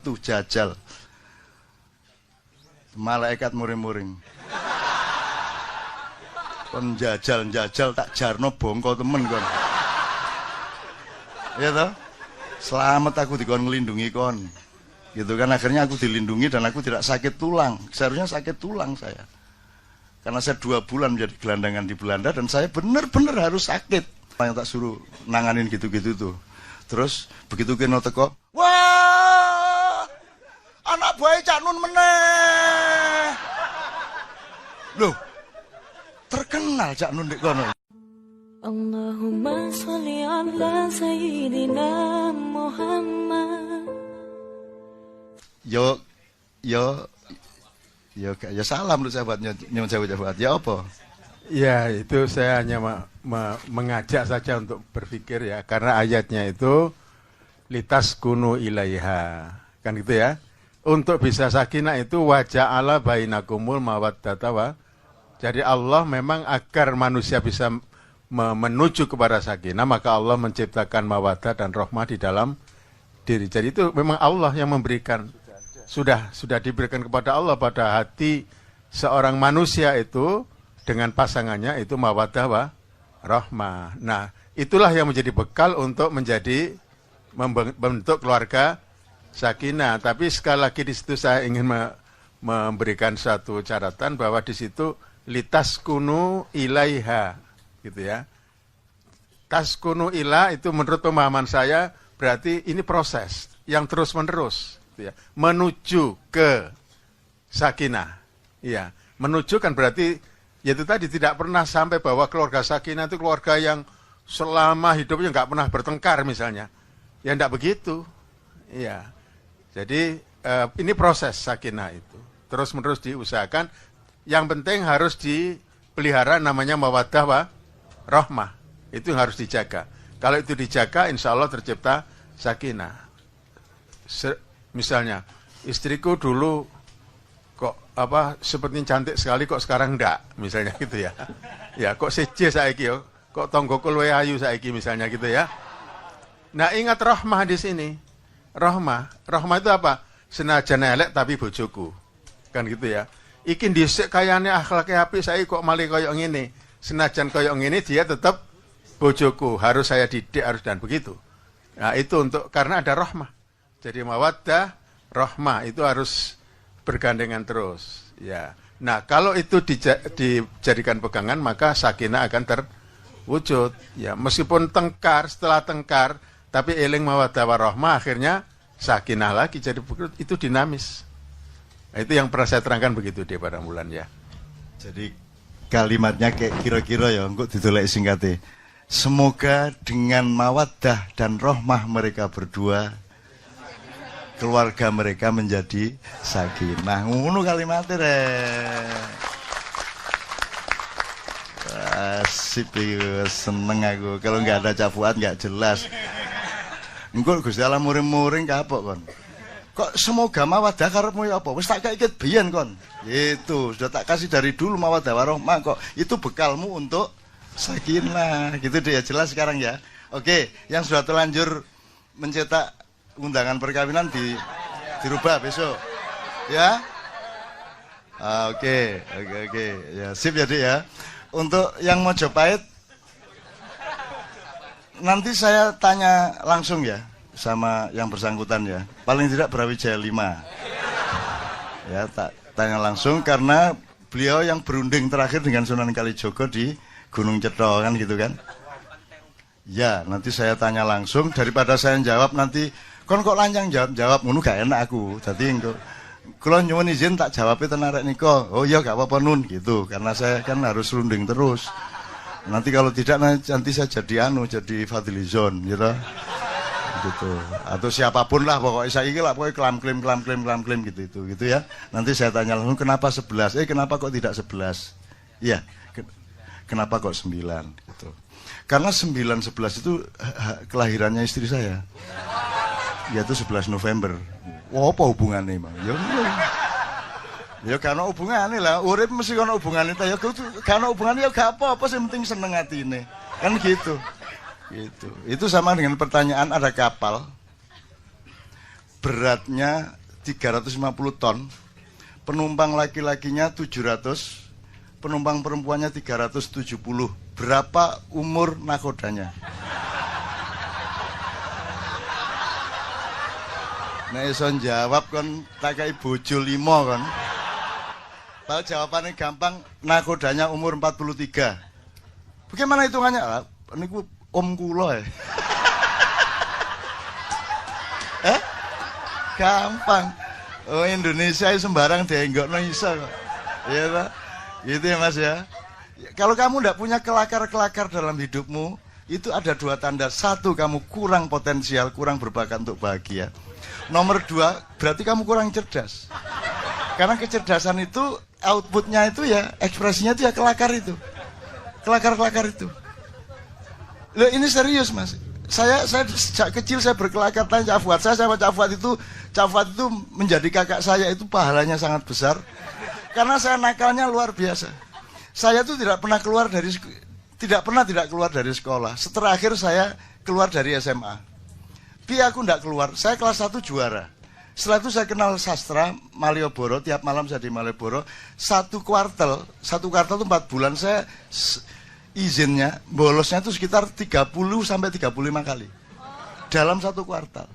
Tuh jajal. Malaikat muring-muring. Kon jajal tak jarno bongko temen kon. Ya toh? Selamat aku dikon ngelindungi kon. Gitu kan, akhirnya aku dilindungi dan aku tidak sakit tulang. Seharusnya sakit tulang saya. Karena saya 2 bulan menjadi gelandangan di Belanda dan saya benar-benar harus sakit. Yang tak suruh nanganin gitu-gitu tuh. Terus begitu kena teko, wah, anak buah Cak Nun meneh. Loh, terkenal Cak Nun di kono. Allahumma sholli ala sayyidina Muhammad. Yo salam lu sahabat nyuwun sewu sahabat. Ya apa? Ya, itu saya hanya mengajak saja untuk berpikir ya, karena ayatnya itu litas kunu ilaiha, kan gitu ya. Untuk bisa sakinah itu waja'ala bainakumul mawaddata wa. Jadi Allah memang agar manusia bisa menuju kepada sakinah, maka Allah menciptakan mawaddah dan rahmah di dalam diri. Jadi itu memang Allah yang memberikan. Sudah diberikan kepada Allah pada hati seorang manusia itu dengan pasangannya itu mawaddah wa rahmah. Nah, itulah yang menjadi bekal untuk menjadi membentuk keluarga sakinah. Tapi sekali lagi di situ saya ingin memberikan satu catatan bahwa di situ litaskunu ilaiha, gitu ya. Taskunu ila itu menurut pemahaman saya berarti ini proses yang terus-menerus, gitu ya, menuju ke sakinah. Iya, menuju kan berarti yaitu tadi tidak pernah sampai bahwa keluarga sakinah itu keluarga yang selama hidupnya nggak pernah bertengkar misalnya. Ya enggak begitu. Iya. Jadi ini proses sakinah itu. Terus-menerus diusahakan. Yang penting harus dipelihara namanya mawaddah wa rahmah. Itu yang harus dijaga. Kalau itu dijaga, insya Allah tercipta sakinah. Misalnya, istriku dulu seperti cantik sekali kok sekarang enggak, misalnya gitu ya. Ya, kok seje saiki yo, kok tonggoku luwih ayu saiki misalnya gitu ya. Nah, ingat rahmah di sini. Rahmah itu apa? Senajan elek tapi bojoku. Kan gitu ya. Iki dhisik kayane akhlake apik saiki kok malih koyo ngene. Senajan koyo ngene dia tetap bojoku, harus saya didik harus dan begitu. Nah, itu karena ada rahmah. Jadi mawaddah, rahmah itu harus bergandengan terus, ya. Nah, kalau itu dijadikan pegangan, maka sakinah akan terwujud, ya. Meskipun setelah tengkar, tapi eling mawaddah warahmah, akhirnya sakinah lagi. Jadi itu dinamis. Nah, itu yang pernah saya terangkan begitu di Padang Bulan, ya. Jadi kalimatnya kayak kira-kira ya, engko didolek singkate. Semoga dengan mawaddah dan rahmah mereka berdua, keluarga mereka menjadi sakinah. Ngono kalimatnya asik, seneng aku. Kalau nggak ada cabuan nggak jelas. Engko Gusti Allah muring-muring kapok kon. Kok semoga mawaddah karepmu ya apa? Wis tak kaikit biyen kon. Itu sudah tak kasih dari dulu mawaddah warahmah kok. Itu bekalmu untuk sakinah. Gitu deh ya, jelas sekarang ya. Oke, yang sudah terlanjur mencetak undangan perkawinan dirubah besok, ya. Oke. Ya, sip ya, Dik ya. Untuk yang Mojopahit, nanti saya tanya langsung ya sama yang bersangkutan ya. Paling tidak Brawijaya 5. Ya, tak tanya langsung karena beliau yang berunding terakhir dengan Sunan Kalijogo di Gunung Cetha kan gitu kan. Ya, nanti saya tanya langsung daripada saya jawab nanti kon kok lanjang jawab ngono gak enak aku. Dadi engko kula nyuwun izin tak jawabe ten arek nika. Oh iya gak apa-apa Nun gitu. Karena saya kan harus runding terus. Nanti kalau tidak nanti saya jadi jadi Fadlizon gitu. Gitu. Atau siapapun lah pokoknya saya iki lah pokoknya klaim gitu ya. Nanti saya tanya langsung kenapa 11? Kenapa kok tidak 11? Iya. Kenapa kok 9 gitu. Karena 9-11 itu kelahirannya istri saya. Yaitu 11 November. Wah, apa hubungannya, Bang? Ya karena hubungannya lah. Urip mesti karena hubungannya. Ya karena hubungannya ya gak apa-apa, yang penting seneng hatine. Kan gitu. Gitu. Itu sama dengan pertanyaan ada kapal. beratnya 350 ton, penumpang laki-lakinya 700, penumpang perempuannya 370. Berapa umur nakodanya? Nek iso jawab kon tak kei bojo 5 kon. Tahu jawabannya gampang, nakodanya umur 43. Bagaimana hitungannya? Niku om kula ya. Gampang. Oh, Indonesia sembarang dienggokno iso kok. Iya Pak. Gitu ya Mas ya. Kalau kamu tidak punya kelakar-kelakar dalam hidupmu, itu ada 2 tanda. 1, kamu kurang potensial, kurang berbakat untuk bahagia. Nomor 2, berarti kamu kurang cerdas. Karena kecerdasan itu, outputnya itu ya, ekspresinya itu ya kelakar itu. Kelakar-kelakar itu. Loh, ini serius Mas. Saya sejak kecil saya berkelakar tanya Cak Fuad. Saya sama Cak Fuad itu menjadi kakak saya itu pahalanya sangat besar. Karena saya nakalnya luar biasa. Saya tuh tidak pernah keluar dari sekolah. Terakhir saya keluar dari SMA. Aku tidak keluar. Saya kelas 1 juara. Setelah itu saya kenal sastra Malioboro. Tiap malam saya di Malioboro. Satu kuartal itu 4 bulan saya izinnya, bolosnya itu sekitar 30 sampai 35 kali dalam 1 kuartal.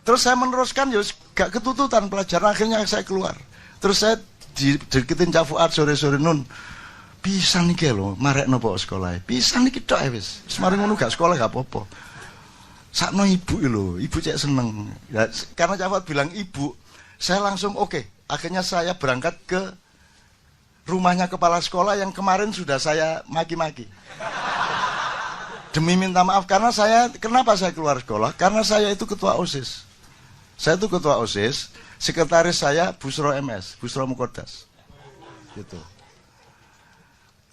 Terus saya meneruskan, ya gak ketututan pelajaran, akhirnya saya keluar. Terus saya dideketin Cak Fuad sore-sore, Nun, bisa nih lho, marek nopo sekolah, bisa nih kita wis, semarin ngono gak sekolah gak apa-apa. Sakno ibu lho, ibu cek seneng. Ya, karena Cak Fuad bilang ibu, saya langsung oke. Akhirnya saya berangkat ke rumahnya kepala sekolah yang kemarin sudah saya maki-maki. Demi minta maaf, karena kenapa saya keluar sekolah? Karena saya itu ketua OSIS. Saya itu ketua OSIS, sekretaris saya Busro MS, Busro Mukodas. Gitu.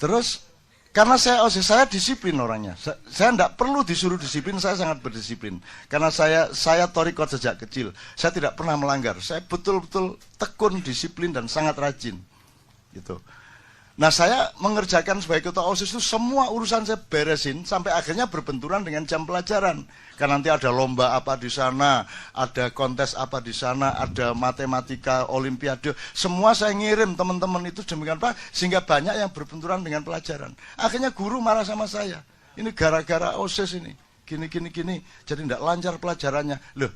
Terus, karena saya OSIS, saya disiplin orangnya. Saya tidak perlu disuruh disiplin, saya sangat berdisiplin. Karena saya thoriqot sejak kecil. Saya tidak pernah melanggar. Saya betul-betul tekun, disiplin, dan sangat rajin. Gitu. Nah, saya mengerjakan sebagai ketua OSIS itu semua urusan saya beresin sampai akhirnya berbenturan dengan jam pelajaran. Karena nanti ada lomba apa di sana, ada kontes apa di sana, ada matematika, olimpiade, semua saya ngirim teman-teman itu demikian Pak, sehingga banyak yang berbenturan dengan pelajaran. Akhirnya guru marah sama saya. Ini gara-gara OSIS ini, gini, jadi tidak lancar pelajarannya. Loh,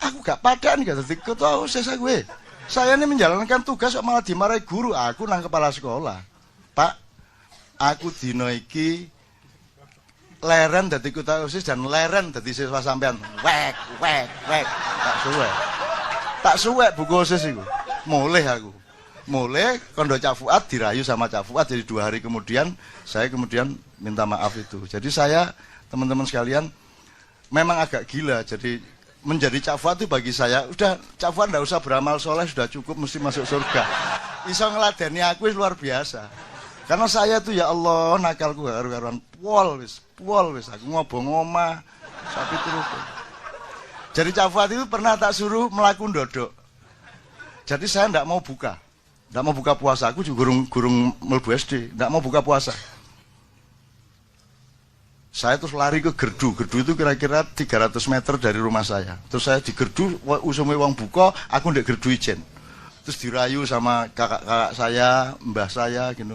aku gak padan gak jadi ketua OSIS aku. Saya ini menjalankan tugas kok malah dimarahi guru. Aku nang kepala sekolah. Pak, aku dino iki leren dadi ketua OSIS dan leren dadi siswa sampean. Wek. Tak suwe buku OSIS iku. Mulih aku. Mulih kondo Cak Fuad dirayu sama Cak Fuad, jadi 2 hari kemudian saya minta maaf itu. Jadi saya, teman-teman sekalian, memang agak gila. Jadi menjadi Cak Fuad itu bagi saya, udah Cak Fuad nggak usah beramal soleh, sudah cukup, mesti masuk surga. Iso ngeladeni aku luar biasa. Karena saya tuh ya Allah, nakalku karu-karuan, pol wis, aku ngobong omah, sapi terus. Jadi Cak Fuad itu pernah tak suruh melakukan dodok. Jadi saya nggak mau buka puasa. Aku juga gurung mlebu SD, nggak mau buka puasa. Saya terus lari ke gerdu itu kira-kira 300 meter dari rumah saya. Terus saya di gerdu, usume wong buka, aku ndek gerdu ijen. Terus dirayu sama kakak-kakak saya, mbah saya gitu.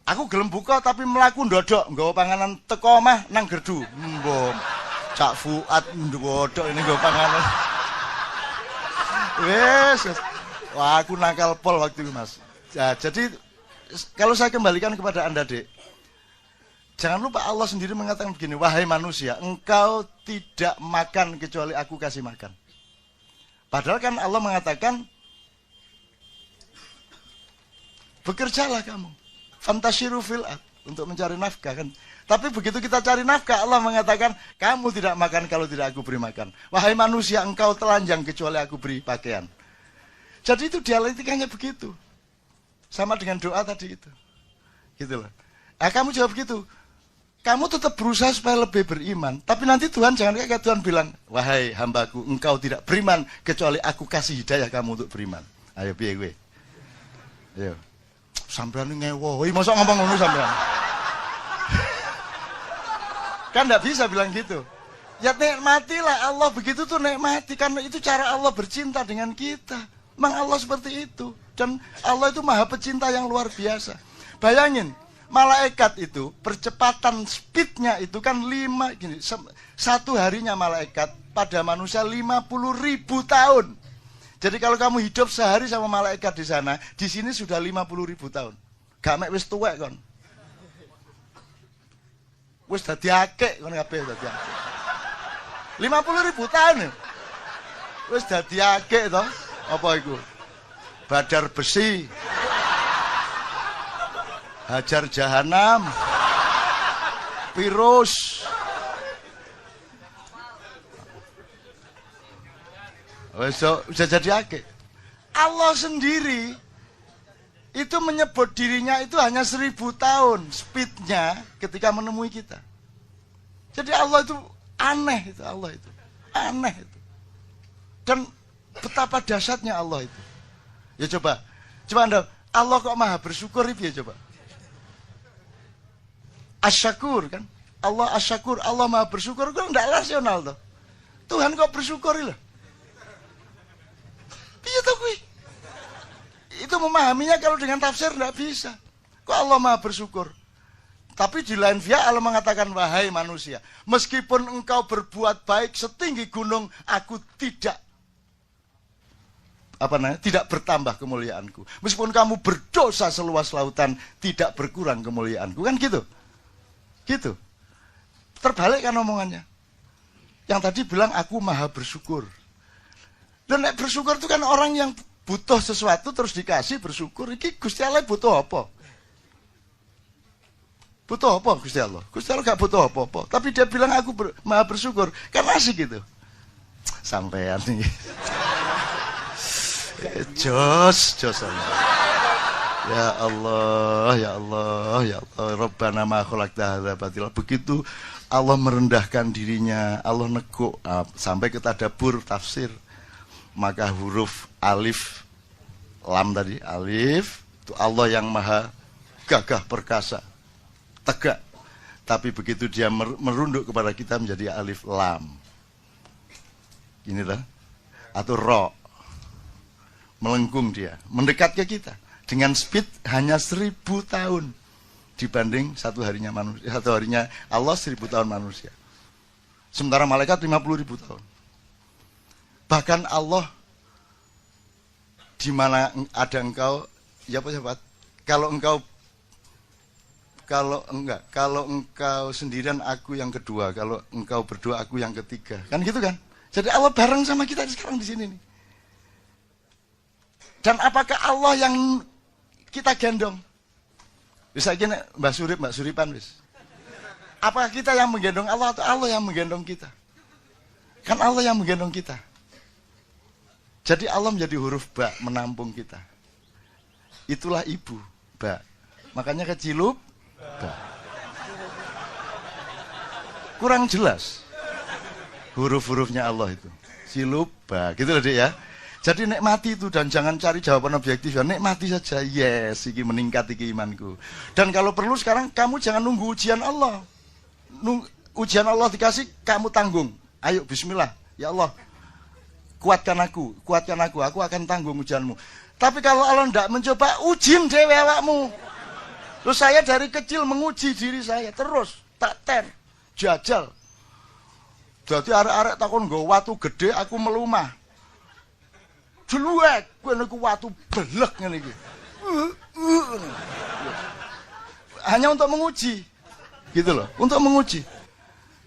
Aku gelem buka tapi melaku ndodok, nggawa panganan teko omah nang gerdu. Mbok Cak Fuad ndodok ini nggawa panganan. Wes. Wah, aku nakal pol waktu itu, Mas. Ya, jadi kalau saya kembalikan kepada Anda, Dek. Jangan lupa Allah sendiri mengatakan begini, wahai manusia, engkau tidak makan kecuali aku kasih makan. Padahal kan Allah mengatakan, bekerjalah kamu, fantashiru fil ard, untuk mencari nafkah kan. Tapi begitu kita cari nafkah, Allah mengatakan, kamu tidak makan kalau tidak aku beri makan. Wahai manusia, engkau telanjang kecuali aku beri pakaian. Jadi itu dialektikanya begitu. Sama dengan doa tadi itu. Gitu loh. Nah, kamu jawab begitu. Kamu tetap berusaha supaya lebih beriman. Tapi nanti Tuhan jangan kayak Tuhan bilang, wahai hambaku, engkau tidak beriman kecuali aku kasih hidayah kamu untuk beriman. Ayo piye gue. Ayo. Sampean ngewo. Mosok ngomong ngono sampean. Kan enggak bisa bilang gitu. Ya nikmatilah Allah, begitu tuh nikmati, karena itu cara Allah bercinta dengan kita. Memang Allah seperti itu. Dan Allah itu maha pecinta yang luar biasa. Bayangin, malaikat itu percepatan speednya itu kan 5 gini, satu harinya malaikat pada manusia 50.000 tahun. Jadi kalau kamu hidup sehari sama malaikat di sana, di sini sudah 50.000 tahun. Gak mek wis tuwek kon. Wis dadi akeh kon kabeh dadi akeh. 50.000 tahun ya. Wis dadi akeh to. Apa iku? Badar besi. Hajar jahanam. Virus. Wis bisa jadi akeh. Allah sendiri itu menyebut dirinya itu hanya 1000 tahun speednya ketika menemui kita. Jadi Allah itu aneh, itu Allah itu aneh itu. Dan betapa dahsyatnya Allah itu. Ya coba Anda, Allah kok maha bersyukur itu ya coba. Asyakur kan? Allah asyakur, Allah maha bersyukur kan tidak rasional tuh. Tuhan kok bersyukur loh. Iya tuh gue. Itu memahaminya kalau dengan tafsir tidak bisa. Kok Allah maha bersyukur? Tapi di lain pihak Allah mengatakan, wahai manusia, meskipun engkau berbuat baik setinggi gunung, aku tidak tidak bertambah kemuliaanku. Meskipun kamu berdosa seluas lautan, tidak berkurang kemuliaanku. Kan gitu. Gitu. Terbalik kan omongannya. Yang tadi bilang aku maha bersyukur. Dan bersyukur itu kan orang yang butuh sesuatu terus dikasih bersyukur. Iki Gusti Allah butuh apa? Butuh apa Gusti Allah? Gusti Allah gak butuh apa-apa. Tapi dia bilang aku maha bersyukur. Kan asik gitu. Sampean nih. Jos Allah. Ya Allah, ya Allah, ya Allah. Rabbana ma khalaqta hadza batila. Begitu Allah merendahkan dirinya, Allah neguk sampai ke tadabbur tafsir. Maka huruf alif lam tadi, alif itu Allah yang maha gagah perkasa, tegak. Tapi begitu dia merunduk kepada kita menjadi alif lam. Inilah atau ro. Melengkung dia, mendekat ke kita dengan speed hanya 1000 tahun dibanding satu harinya Allah 1000 tahun manusia. Sementara malaikat 50.000 tahun. Bahkan Allah di mana ada engkau, ya Pak sahabat, kalau engkau sendirian aku yang kedua, kalau engkau berdua aku yang ketiga. Kan gitu kan? Jadi Allah bareng sama kita sekarang di sini nih. Dan apakah Allah yang kita gendong? Bisa gini Mbak Suripan wis. Apakah kita yang menggendong Allah atau Allah yang menggendong kita? Kan Allah yang menggendong kita. Jadi Allah menjadi huruf ba, menampung kita. Itulah ibu, ba. Makanya kecilup, ba. Kurang jelas huruf-hurufnya Allah itu. Cilup, ba. Gitu loh Dek ya. Jadi nikmati itu dan jangan cari jawaban objektif. Ya, nikmati saja. Yes, iki meningkat iki imanku. Dan kalau perlu sekarang kamu jangan nunggu ujian Allah. Ujian Allah dikasih, kamu tanggung. Ayo bismillah. Ya Allah, kuatkan aku, aku akan tanggung ujianmu. Tapi kalau Allah tidak mencoba, ujin dewe awakmu. Terus saya dari kecil menguji diri saya, terus tak ter, jajal. Jadi arek-arek takon nggo watu gede, aku melumah. Jeluek, kowe niku watu belek ngene iki. Hanya untuk menguji. Gitu loh, untuk menguji.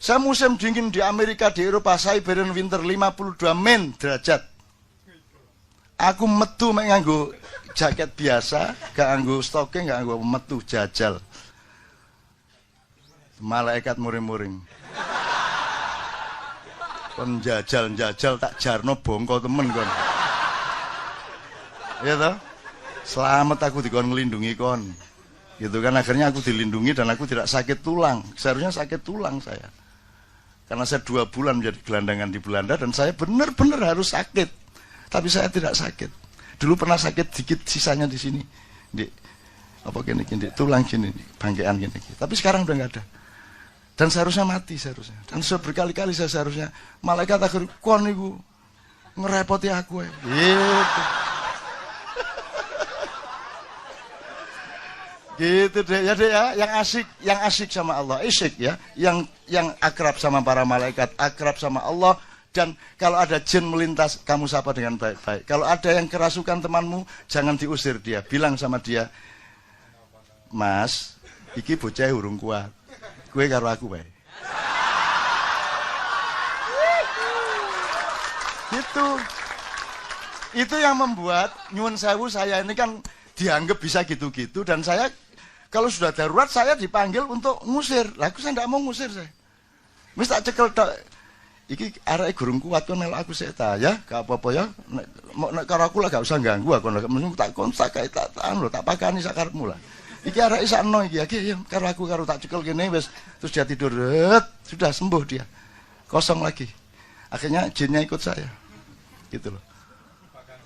Saya musim dingin di Amerika, di Eropa, Siberian winter 52 men derajat. Aku metu mek nganggo jaket biasa, gak nganggo stocking, gak nganggo metu jajal. Malaikat muring-muring. Kon jajal tak jarno bongko temen kon. Ya toh? Selamat aku dikon ngelindungi kon. Gitu kan, akhirnya aku dilindungi dan aku tidak sakit tulang. Seharusnya sakit tulang saya. Karena saya 2 bulan menjadi gelandangan di Belanda dan saya benar-benar harus sakit. Tapi saya tidak sakit. Dulu pernah sakit dikit, sisanya di sini. Di apa gini, tulang gini, bangkean gini. Tapi sekarang udah nggak ada. Dan seharusnya mati seharusnya. Dan berkali-kali saya seharusnya malaikat akhir kon niku ngerepoti aku. Gitu. Gitu deh ya, yang asik sama Allah, isyik ya, yang akrab sama para malaikat, akrab sama Allah. Dan kalau ada jin melintas, kamu sapa dengan baik-baik. Kalau ada yang kerasukan temanmu, jangan diusir dia. Bilang sama dia, Mas, iki bocah urung kuat. Kue karo aku baik. Gitu. Itu yang membuat nyuwun sewu saya ini kan dianggap bisa gitu-gitu. Dan saya, kalau sudah darurat, saya dipanggil untuk ngusir. Lah aku saya tidak mau ngusir saya. Mis tak cekel tok. Iki areke gurung kuat kon melok aku sik ta ya, gak apa-apa ya. Nek karo aku lah gak usah ganggu aku. Nek tak kontak kae tak anu tak pakani sak karepmu lah. Iki areke sakno iki ya karo aku karo tak cekel kene wis terus dia tidur. Sudah sembuh dia. Kosong lagi. Akhirnya jinnya ikut saya. Gitu loh.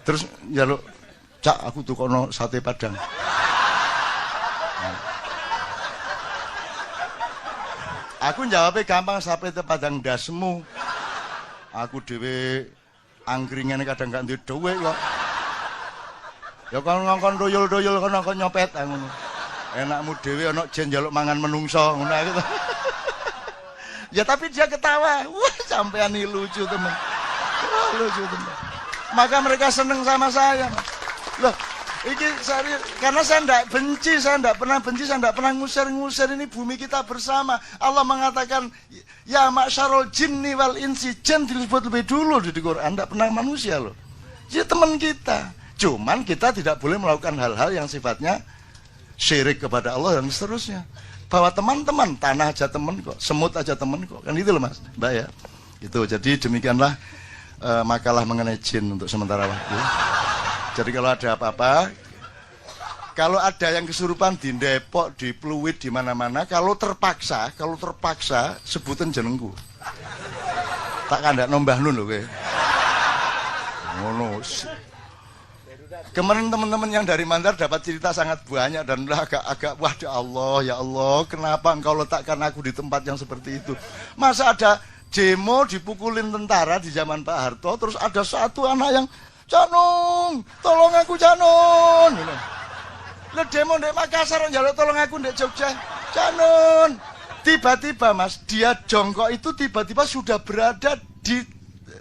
Terus njaluk, "Cak, aku tukono sate Padang." Aku jawabnya gampang, sate Padang dasmu. Aku dhewe angkringan kadang gak duwe dhuwit kok. Ya kon ngongkon doyol-doyol kono kok nyopet ngono. Enakmu dhewe ana jen njaluk mangan menungso ngono gitu. Ya tapi dia ketawa. Wah, sampean ini lucu teman. Lucu teman. Maka mereka seneng sama saya. Loh, iki serius, karena saya tidak benci, saya tidak pernah benci, saya tidak pernah ngusir-ngusir. Ini bumi kita bersama. Allah mengatakan, ya ma'syarul jinni wal insi, jin disebut lebih dulu di Quran, tidak pernah manusia loh. Dia teman kita. Cuman kita tidak boleh melakukan hal-hal yang sifatnya syirik kepada Allah dan seterusnya. Bahwa teman-teman, tanah aja teman kok, semut aja teman kok, kan itu loh Mas, Mbak ya. Itu, jadi demikianlah makalah mengenai jin untuk sementara waktu. Jadi kalau ada apa-apa, kalau ada yang kesurupan di Depok, di Pluit, di mana-mana, kalau terpaksa sebutin jenengku. Tak kandak nombah nun lho kowe. Ngono. Kemarin teman-teman yang dari Mandar dapat cerita sangat banyak dan agak wah ya Allah, kenapa engkau letakkan aku di tempat yang seperti itu? Masa ada demo dipukulin tentara di zaman Pak Harto, terus ada satu anak yang Canung, tolong aku Canun. Lah demo ndek Makassar njaluk tolong aku ndek Jogja. Canun. Tiba-tiba Mas, dia jongkok itu tiba-tiba sudah berada di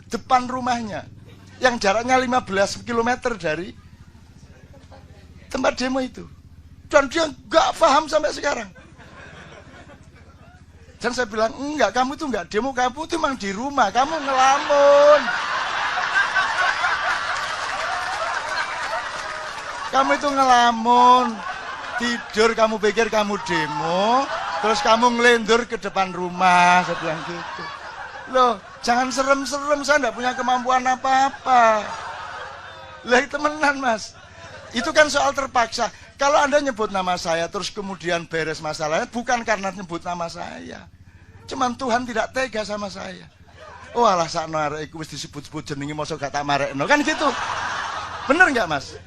depan rumahnya. Yang jaraknya 15 km dari tempat demo itu. Dan dia enggak paham sampai sekarang. Dan saya bilang, enggak, kamu itu enggak demo, kamu itu memang di rumah, kamu ngelamun. Kamu itu ngelamun, tidur, kamu pikir kamu demo, terus kamu ngelendur ke depan rumah, saya bilang gitu. Loh, jangan serem-serem, saya enggak punya kemampuan apa-apa. Lah, temenan Mas. Itu kan soal terpaksa. Kalau Anda nyebut nama saya, terus kemudian beres masalahnya, bukan karena nyebut nama saya. Cuman Tuhan tidak tega sama saya. Oh alah sakno arek iku wis disebut-sebut jenenge mosok gak tak marekno. Kan gitu. Bener enggak Mas?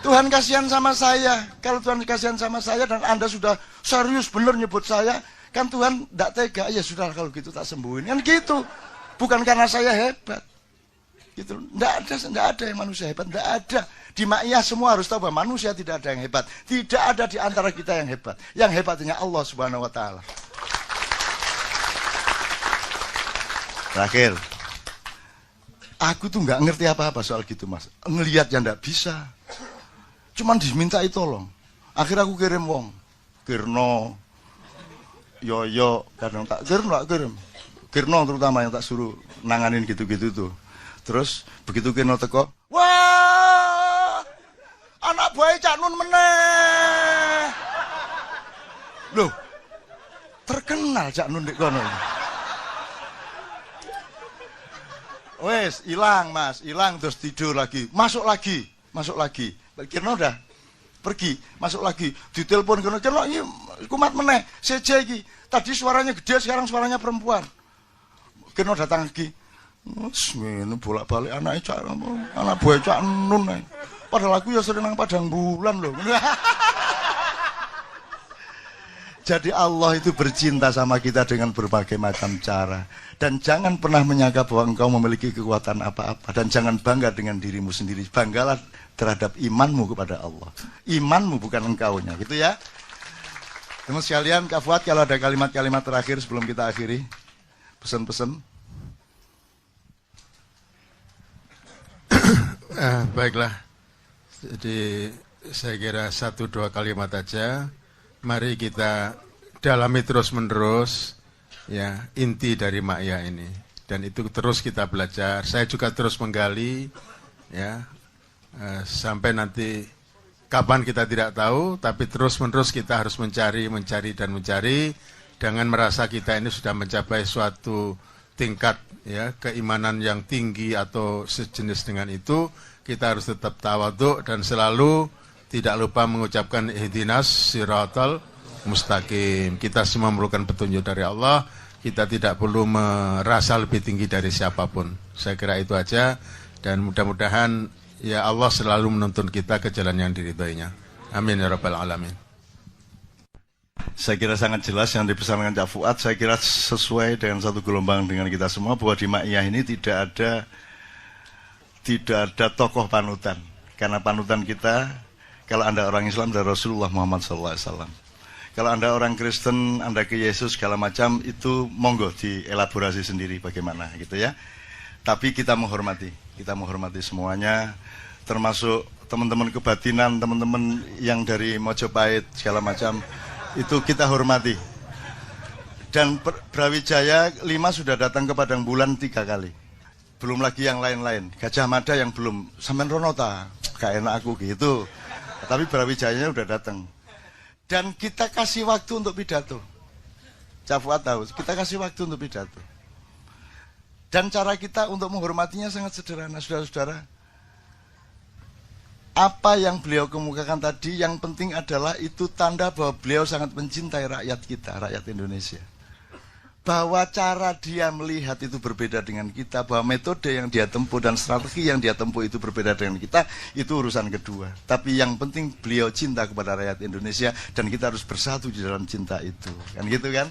Tuhan kasihan sama saya. Kalau Tuhan kasihan sama saya dan Anda sudah serius bener nyebut saya, kan Tuhan tidak tega. Ya sudah kalau gitu tak sembuhin. Kan gitu. Bukan karena saya hebat. Gitu. Tidak ada yang manusia hebat, tidak ada. Di Ma'iyah semua harus tahu bahwa manusia tidak ada yang hebat. Tidak ada di antara kita yang hebat. Yang hebatnya Allah Subhanahu wa taala. Terakhir. Aku tuh nggak ngerti apa-apa soal gitu Mas. Ngelihat yang nggak bisa. Cuman dimintai tolong. Akhirnya aku kirim wong. Kirno, Yoyo, kadang tak kirim. Kirno terutama yang tak suruh nanganin gitu-gitu tuh. Terus begitu Kirno teko, wah, anak buah Cak Nun meneh. Loh, terkenal Cak Nun di kono. Wes, hilang Mas, hilang terus tidur lagi, masuk lagi. Kirno udah pergi, masuk lagi, ditelepon Kirno ini kumat meneh, CJ iki. Tadi suaranya gede, sekarang suaranya perempuan. Kirno datang lagi. Ini bolak-balik anak buah Cak Nun. Padahal aku ya sering nang Padang Bulan loh. Jadi Allah itu bercinta sama kita dengan berbagai macam cara. Dan jangan pernah menyangka bahwa engkau memiliki kekuatan apa-apa. Dan jangan bangga dengan dirimu sendiri. Banggalah terhadap imanmu kepada Allah. Imanmu bukan engkaunya, gitu ya. Teman sekalian, Kak Fuad, kalau ada kalimat-kalimat terakhir sebelum kita akhiri, pesan-pesan. Baiklah, jadi saya kira 1-2 kalimat aja. Mari kita dalami terus-menerus ya inti dari Ma'iyah ini, dan itu terus kita belajar. Saya juga terus menggali ya sampai nanti kapan kita tidak tahu, tapi terus-menerus kita harus mencari dan mencari. Jangan merasa kita ini sudah mencapai suatu tingkat ya keimanan yang tinggi atau sejenis dengan itu. Kita harus tetap tawadhu dan selalu tidak lupa mengucapkan ihdinas siratal mustaqim. Kita semua memerlukan petunjuk dari Allah. Kita tidak perlu merasa lebih tinggi dari siapapun. Saya kira itu aja, dan mudah-mudahan ya Allah selalu menuntun kita ke jalan yang diridhoinya. Amin ya rabbal alamin. Saya kira sangat jelas yang dipesankan Cak Fuad. Saya kira sesuai dengan satu gelombang dengan kita semua, bahwa di Ma'iyah ini tidak ada tokoh panutan. Karena panutan kita, kalau Anda orang Islam, dari Rasulullah Muhammad SAW. Kalau Anda orang Kristen, Anda ke Yesus segala macam, itu monggo dielaborasi sendiri bagaimana gitu ya. Tapi kita menghormati semuanya, termasuk teman-teman kebatinan, teman-teman yang dari Mojopahit segala macam, itu kita hormati. Dan Brawijaya 5 sudah datang ke Padang Bulan 3 kali. Belum lagi yang lain-lain. Gajah Mada yang belum, sampean Ronota, gak enak aku gitu. Tapi Brawijayanya udah datang. Dan kita kasih waktu untuk pidato. Cak Fuad tahu, kita kasih waktu untuk pidato. Dan cara kita untuk menghormatinya sangat sederhana, saudara-saudara. Apa yang beliau kemukakan tadi, yang penting adalah itu tanda bahwa beliau sangat mencintai rakyat kita, rakyat Indonesia. Bahwa cara dia melihat itu berbeda dengan kita, bahwa metode yang dia tempuh dan strategi yang dia tempuh itu berbeda dengan kita, itu urusan kedua. Tapi yang penting beliau cinta kepada rakyat Indonesia, dan kita harus bersatu di dalam cinta itu. Kan gitu kan?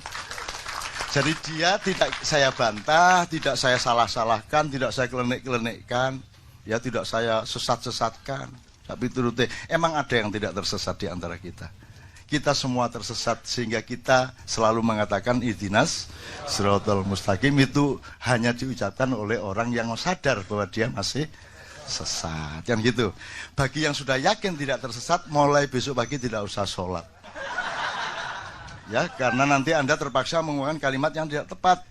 Jadi dia tidak saya bantah, tidak saya salah-salahkan, tidak saya kelenek-kelenekkan, ya tidak saya sesat-sesatkan. Tapi turute, emang ada yang tidak tersesat di antara kita. Kita semua tersesat, sehingga kita selalu mengatakan ihdinas siratal mustaqim, itu hanya diucapkan oleh orang yang sadar bahwa dia masih sesat. Kan gitu. Bagi yang sudah yakin tidak tersesat, mulai besok pagi tidak usah sholat. Ya, karena nanti Anda terpaksa menggunakan kalimat yang tidak tepat,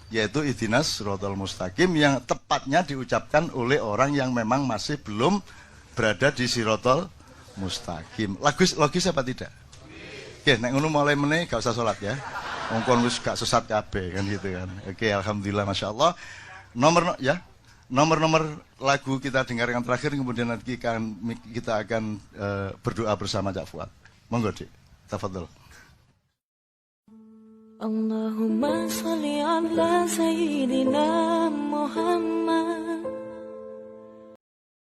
yaitu ihdinas siratal mustaqim, yang tepatnya diucapkan oleh orang yang memang masih belum berada di siratal mustaqim. Logis apa tidak? Oke, nek ngono mulai meneh gak usah sholat ya. Mungkin wis gak sesat kabeh kan gitu kan. Oke, alhamdulillah, masya Allah. Nomor lagu kita dengarkan terakhir, kemudian nanti kita akan berdoa bersama Cak Fuad. Monggo Dik, tafadhol. Allahumma sholli ala sayyidina Muhammad